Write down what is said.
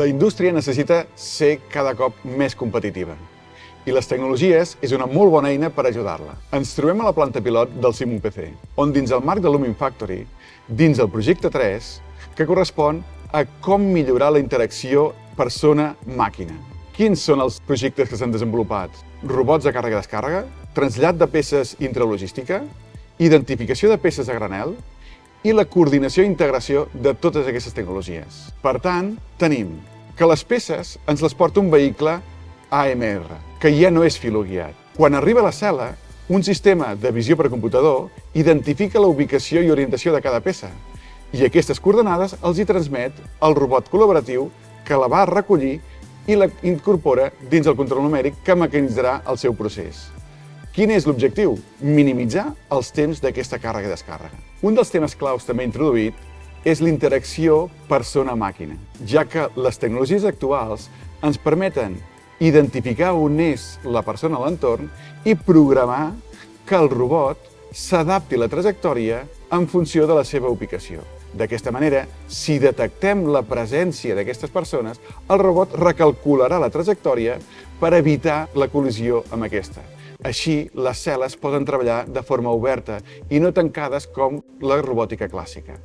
La indústria necessita ser cada cop més competitiva i les tecnologies és una molt bona eina per ajudar-la. Ens trobem a la planta pilot del CIM UPC, on dins el marc de Lumen Factory, dins el projecte 3, que correspon a com millorar la interacció persona-màquina. Quins són els projectes que s'han desenvolupat? Robots de càrrega-descàrrega, trasllat de peces intralogística, identificació de peces a granel i la coordinació i integració de totes aquestes tecnologies. Per tant, tenim que les peces ens les porta un vehicle AMR, que ja no és filoguiat. Quan arriba a la cel·la, un sistema de visió per computador identifica la ubicació i orientació de cada peça i aquestes coordenades els hi transmet el robot col·laboratiu que la va recollir i la incorpora dins el control numèric que mecanitzarà el seu procés. Quin és l'objectiu? Minimitzar els temps d'aquesta càrrega i descàrrega. Un dels temes claus també introduït és l'interacció persona-màquina, ja que les tecnologies actuals ens permeten identificar on és la persona a l'entorn i programar que el robot s'adapti a la trajectòria en funció de la seva ubicació. D'aquesta manera, si detectem la presència d'aquestes persones, el robot recalcularà la trajectòria per evitar la col·lisió amb aquesta. Així, les cel·les poden treballar de forma oberta i no tancades com la robòtica clàssica.